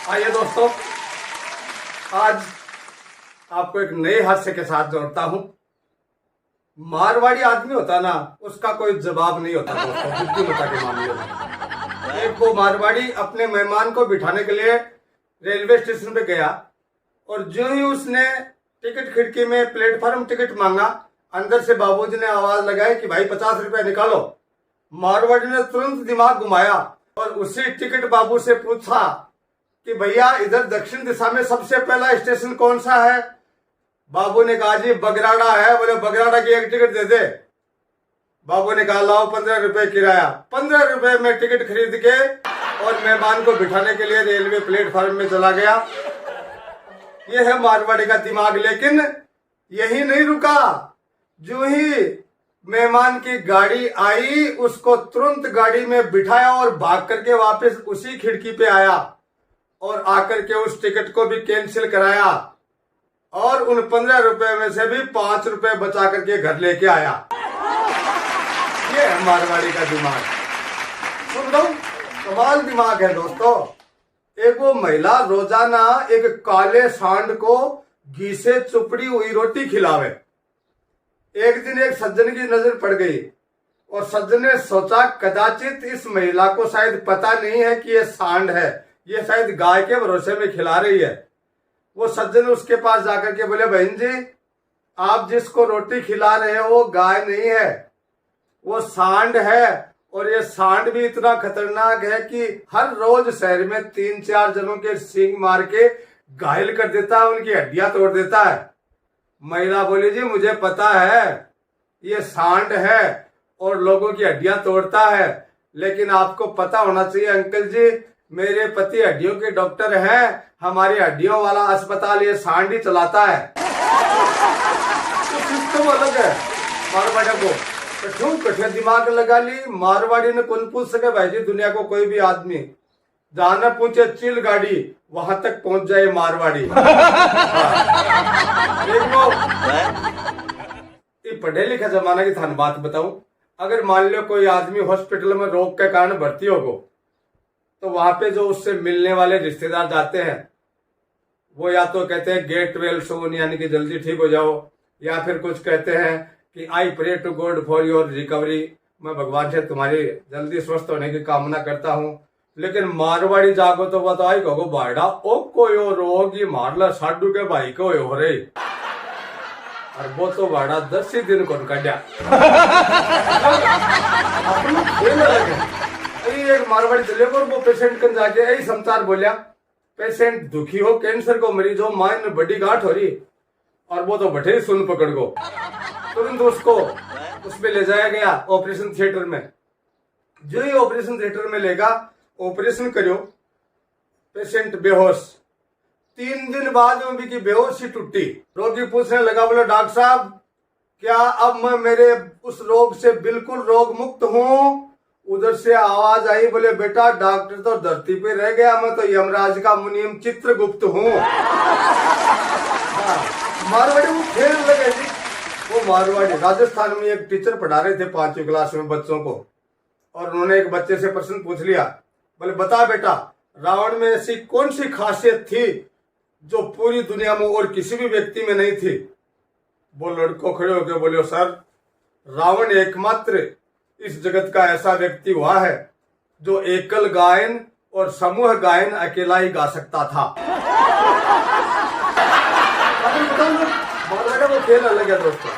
आइए दोस्तों, आज आपको एक नए हादसे के साथ जोड़ता हूं। मारवाड़ी आदमी होता ना, उसका कोई जवाब नहीं होता दोस्तों बुद्धिमत्ता के मामले में। एक वो मारवाड़ी अपने मेहमान को बिठाने के लिए रेलवे स्टेशन पे गया और जो ही उसने टिकट खिड़की में प्लेटफॉर्म टिकट मांगा, अंदर से बाबूजी ने आवाज लगाई कि भाई 50 रुपया निकालो। मारवाड़ी ने तुरंत दिमाग घुमाया और उसी टिकट बाबू से पूछा कि भैया इधर दक्षिण दिशा में सबसे पहला स्टेशन कौन सा है। बाबू ने कहा जी बगराड़ा है। बोले बगराड़ा की एक टिकट दे दे। बाबू ने कहा लाओ 15 रुपए किराया। 15 रुपए में टिकट खरीद के और मेहमान को बिठाने के लिए रेलवे प्लेटफॉर्म में चला गया। यह है मारवाड़ी का दिमाग। लेकिन यही नहीं रुका, जो ही मेहमान की गाड़ी आई उसको तुरंत गाड़ी में बिठाया और भाग करके वापस उसी खिड़की पे आया और आकर के उस टिकट को भी कैंसिल कराया और उन 15 रुपए में से भी 5 रुपए बचा करके घर लेके आया। ये है मारवाड़ी का दिमाग। सुन लो, कमाल दिमाग है दोस्तों। एक वो महिला रोजाना एक काले सांड को घी से चुपड़ी हुई रोटी खिलावे। एक दिन एक सज्जन की नजर पड़ गई और सज्जन ने सोचा कदाचित इस महिला को शायद पता नहीं है कि ये सांड है, ये शायद गाय के भरोसे में खिला रही है। वो सज्जन उसके पास जाकर के बोले बहन जी, आप जिसको रोटी खिला रहे हो वो गाय नहीं है, वो सांड है। और ये सांड भी इतना खतरनाक है कि हर रोज शहर में 3-4 जनों के सींग मार के घायल कर देता है, उनकी हड्डियां तोड़ देता है। महिला बोली जी मुझे पता है ये सांड है और लोगों की हड्डियां तोड़ता है, लेकिन आपको पता होना चाहिए अंकल जी, मेरे पति हड्डियों के डॉक्टर हैं, हमारी हड्डियों वाला अस्पताल ये सांड ही चलाता है। तो सिस्टम अलग है मारवाड़ी को। कठिन दिमाग लगा ली मारवाड़ी ने। कौन पूछ सके भाई जी, दुनिया को कोई भी आदमी जहां न पूछे चिल गाड़ी वहां तक पहुंच जाए मारवाड़ी। ये पढ़े लिखा जमाना की थान बात बताऊं, अगर मान लो कोई आदमी हॉस्पिटल में रोग के कारण भर्ती होगो तो वहां पे जो उससे मिलने वाले रिश्तेदार जाते हैं वो या तो कहते हैं गेट वेल सून, यानी कि जल्दी ठीक हो जाओ, या फिर कुछ कहते हैं कि I pray to God for your recovery, मैं भगवान से तुम्हारी जल्दी स्वस्थ होने की कामना करता हूँ। लेकिन मारवाड़ी जागो तो वो तो आई कहो बाड़ा ओ कोई रोग ही मारला साडू के भाई को हो रही, और वो तो बाड़ा 10 ही दिन कौन काटा। एक मारवाड़ी चले और वो पेशेंट कन जाके यही समाचार बोलिया, पेशेंट दुखी हो, कैंसर को मरीज हो, माइन में बड़ी गांठ हो रही, और वो तो बैठे सुन पकड़ को तुरंत उसको उसमें ले जाया गया ऑपरेशन थिएटर में। जो ही ऑपरेशन थिएटर में लेगा, ऑपरेशन करो, पेशेंट बेहोश। 3 दिन बाद में की बेहोशी टूटी। रोगी पूछने लगा, बोले डॉक्टर साहब क्या अब मैं मेरे उस रोग से बिल्कुल रोग मुक्त हूँ? उधर से आवाज आई, बोले बेटा डॉक्टर तो धरती पे रह गया, मैं तो यमराज का मुनीम चित्रगुप्त हूँ। मारवाड़ी वो खेल लगे जी। वो मारवाड़ी राजस्थान में एक टीचर पढ़ा रहे थे 5वीं क्लास में बच्चों को, और उन्होंने एक बच्चे से प्रश्न पूछ लिया, बोले बता बेटा रावण में ऐसी कौन सी खासियत थी जो पूरी दुनिया में और किसी भी व्यक्ति में नहीं थी? वो लड़कों खड़े होकर बोले सर, रावण एकमात्र इस जगत का ऐसा व्यक्ति हुआ है जो एकल गायन और समूह गायन अकेला ही गा सकता था। वो खेल अलग है दोस्तों।